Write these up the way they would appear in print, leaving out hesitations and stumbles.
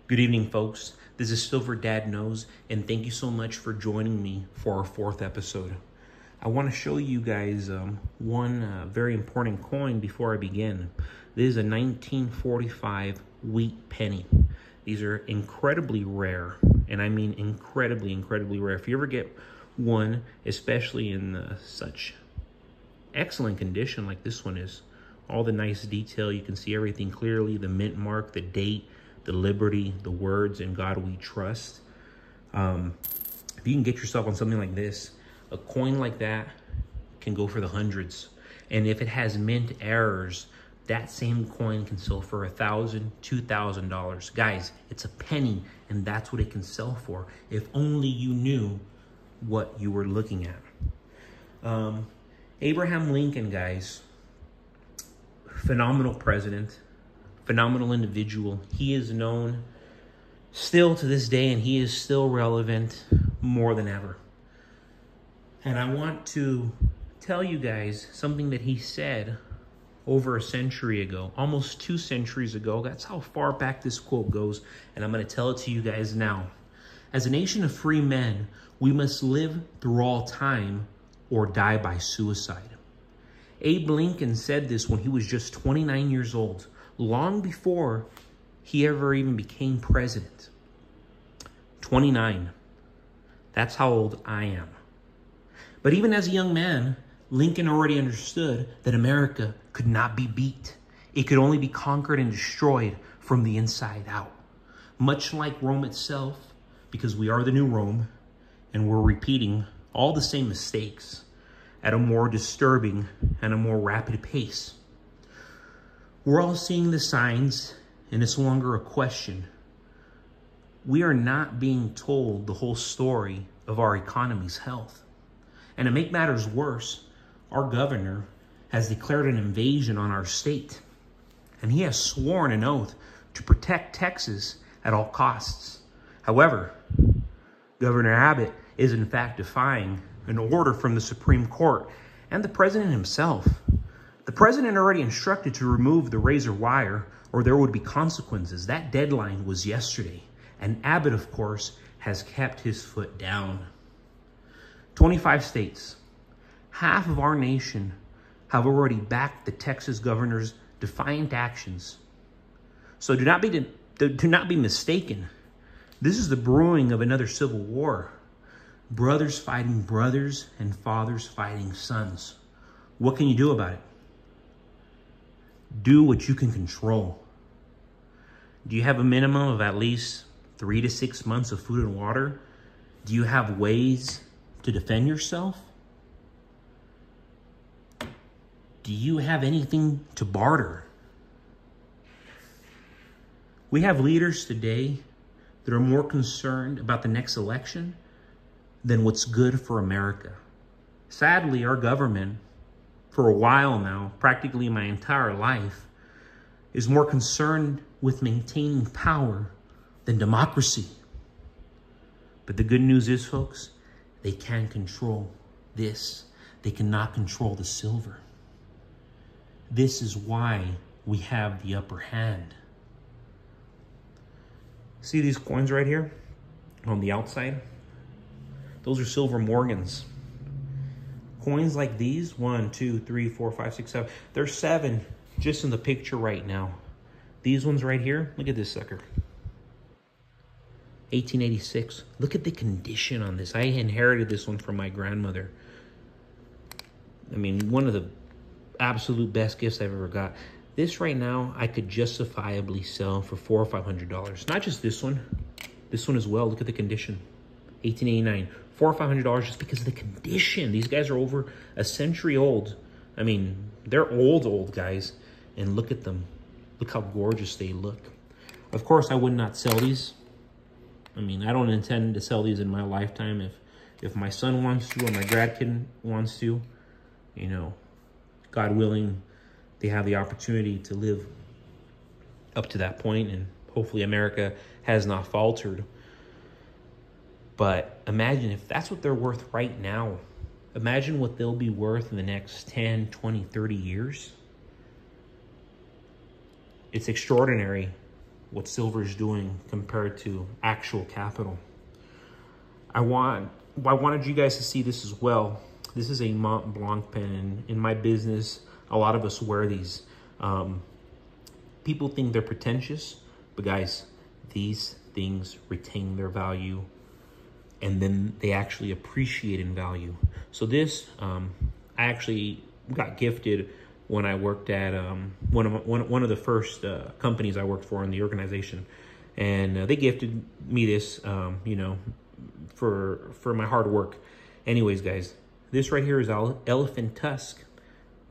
Good evening, folks. This is Silver Dad Knows, and thank you so much for joining me for our 4th episode. I want to show you guys one very important coin before I begin. This is a 1945 wheat penny. These are incredibly rare, and I mean incredibly rare. If you ever get one, especially in such excellent condition like this one is, all the nice detail, you can see everything clearly, the mint mark, the date, the liberty, the words, "In God we trust." If you can get yourself on something like this, a coin like that can go for the hundreds. And if it has mint errors, that same coin can sell for $1,000, $2,000. Guys, it's a penny, and that's what it can sell for. If only you knew what you were looking at. Abraham Lincoln, guys, phenomenal president, phenomenal individual. He is known still to this day, and he is still relevant more than ever. And I want to tell you guys something that he said over a century ago, almost 2 centuries ago. That's how far back this quote goes, and I'm going to tell it to you guys now. As a nation of free men, we must live through all time or die by suicide. Abe Lincoln said this when he was just 29 years old, long before he ever even became president. 29. That's how old I am. But even as a young man, Lincoln already understood that America could not be beat. It could only be conquered and destroyed from the inside out. Much like Rome itself, because we are the new Rome, and we're repeating all the same mistakes at a more disturbing and a more rapid pace. We're all seeing the signs, and it's no longer a question. We are not being told the whole story of our economy's health. And to make matters worse, our governor has declared an invasion on our state, and he has sworn an oath to protect Texas at all costs. However, Governor Abbott is in fact defying an order from the Supreme Court and the president himself. The president already instructed to remove the razor wire or there would be consequences. That deadline was yesterday. And Abbott, of course, has kept his foot down. 25 states, half of our nation, have already backed the Texas governor's defiant actions. So do not be mistaken. This is the brewing of another civil war. Brothers fighting brothers and fathers fighting sons. What can you do about it? Do what you can control. Do you have a minimum of at least 3 to 6 months of food and water? Do you have ways to defend yourself? Do you have anything to barter? We have leaders today that are more concerned about the next election than what's good for America. Sadly, our government, for a while now, practically my entire life, is more concerned with maintaining power than democracy. But the good news is, folks, they can control this. They cannot control the silver. This is why we have the upper hand. See these coins right here on the outside? Those are silver Morgans. Coins like these, 1, 2, 3, 4, 5, 6, 7. There's 7 just in the picture right now. These ones right here, look at this sucker. 1886. Look at the condition on this. I inherited this one from my grandmother. I mean, one of the absolute best gifts I've ever got. This right now, I could justifiably sell for $400 or $500. Not just this one as well. Look at the condition. 1889. $400 or $500 just because of the condition. These guys are over a century old. I mean, they're old guys. And look at them. Look how gorgeous they look. Of course, I would not sell these. I mean, I don't intend to sell these in my lifetime. If my son wants to or my grandkid wants to, you know, God willing, they have the opportunity to live up to that point, and hopefully America has not faltered. But imagine if that's what they're worth right now. Imagine what they'll be worth in the next 10, 20, 30 years. It's extraordinary what silver is doing compared to actual capital. I wanted you guys to see this as well. This is a Mont Blanc pen, and in my business, a lot of us wear these. People think they're pretentious, but guys, these things retain their value, and then they actually appreciate in value. So this, I actually got gifted when I worked at one of the first companies I worked for in the organization, and they gifted me this, you know, for my hard work. Anyways, guys, this right here is elephant tusk.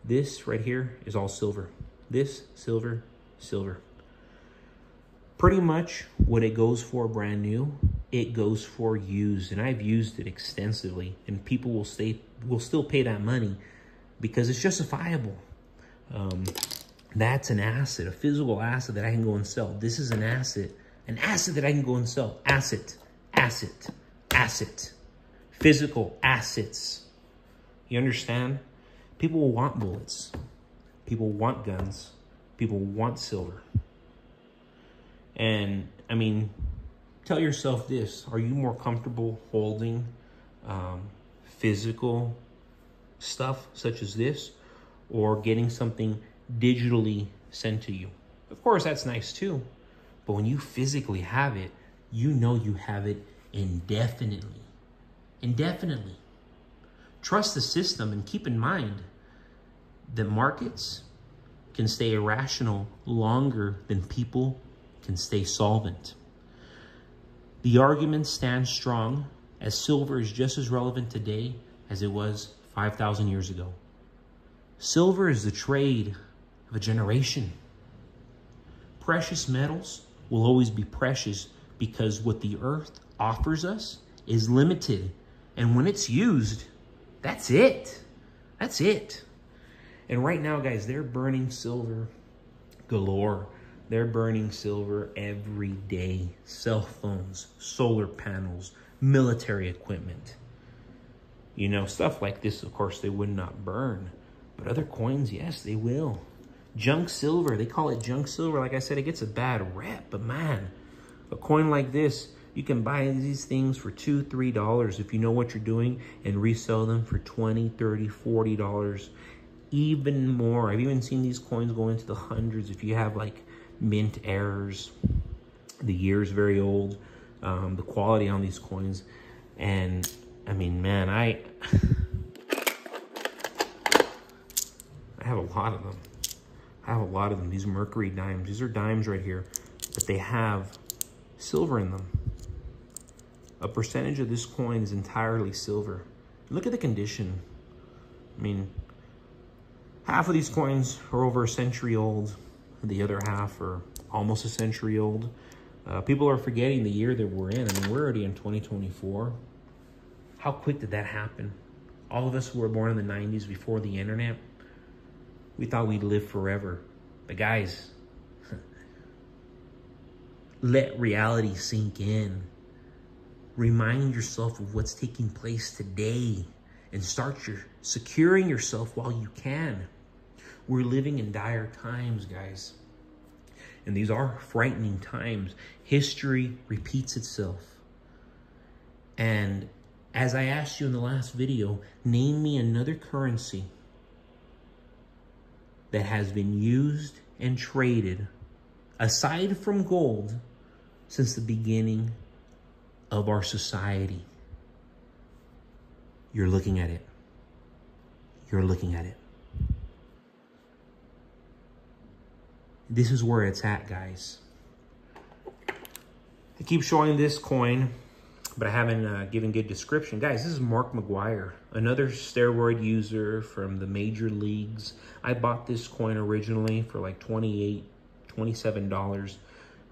This right here is all silver. This silver, silver. Pretty much what it goes for brand new, it goes for used, and I've used it extensively, and people will still pay that money because it's justifiable. That's an asset, a physical asset that I can go and sell. This is an asset that I can go and sell. Asset, physical assets. You understand? People will want bullets. People want guns. People want silver. And I mean, tell yourself this: are you more comfortable holding physical stuff such as this, or getting something digitally sent to you? Of course, that's nice too. But when you physically have it, you know you have it indefinitely. Indefinitely. Trust the system, and keep in mind that markets can stay irrational longer than people can stay solvent. The argument stands strong, as silver is just as relevant today as it was 5,000 years ago. Silver is the trade of a generation. Precious metals will always be precious because what the earth offers us is limited. And when it's used, that's it. That's it. And right now, guys, they're burning silver galore. They're burning silver every day. Cell phones, solar panels, military equipment. You know, stuff like this, of course, they would not burn. But other coins, yes, they will. Junk silver, they call it junk silver. Like I said, it gets a bad rep. But man, a coin like this, you can buy these things for $2, $3 if you know what you're doing, and resell them for $20, $30, $40. Even more. I've even seen these coins go into the hundreds if you have like mint errors. The year's very old. The quality on these coins. And I mean, man, I have a lot of them. I have a lot of them. These Mercury dimes. These are dimes right here, but they have silver in them. A percentage of this coin is entirely silver. Look at the condition. I mean, half of these coins are over a century old. The other half are almost a century old. People are forgetting the year that we're in. I mean, we're already in 2024. How quick did that happen? All of us who were born in the 90s before the internet, we thought we'd live forever. But guys, let reality sink in. Remind yourself of what's taking place today and start securing yourself while you can. We're living in dire times, guys. And these are frightening times. History repeats itself. And as I asked you in the last video, name me another currency that has been used and traded, aside from gold, since the beginning of our society. You're looking at it. You're looking at it. This is where it's at, guys. I keep showing this coin, but I haven't given good description. Guys, this is Mark McGwire, another steroid user from the major leagues. I bought this coin originally for like $28, $27.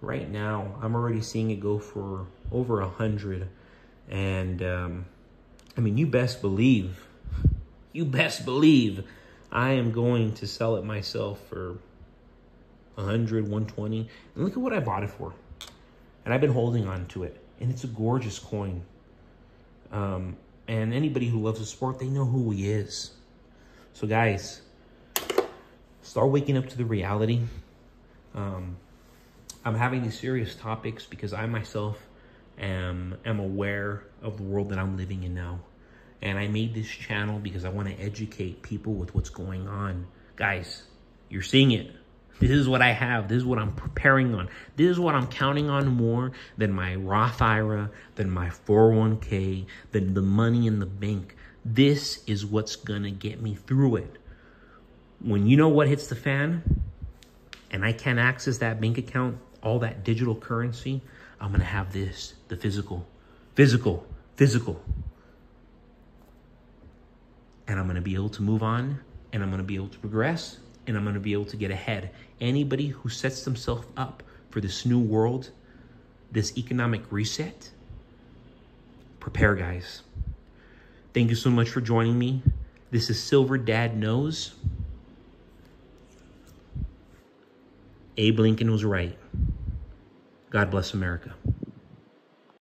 Right now, I'm already seeing it go for over 100. And I mean, you best believe I am going to sell it myself for 100, 120. And look at what I bought it for. And I've been holding on to it. And it's a gorgeous coin. And anybody who loves the sport, they know who he is. So guys, start waking up to the reality. I'm having these serious topics because I myself am aware of the world that I'm living in now. And I made this channel because I want to educate people with what's going on. Guys, you're seeing it. This is what I have. This is what I'm preparing on. This is what I'm counting on more than my Roth IRA, than my 401k, than the money in the bank. This is what's going to get me through it. When you know what hits the fan and I can't access that bank account, all that digital currency, I'm going to have this, the physical. And I'm going to be able to move on, and I'm going to be able to progress, and I'm going to be able to get ahead. Anybody who sets themselves up for this new world, this economic reset, prepare, guys. Thank you so much for joining me. This is Silver Dad Knows. Abe Lincoln was right. God bless America.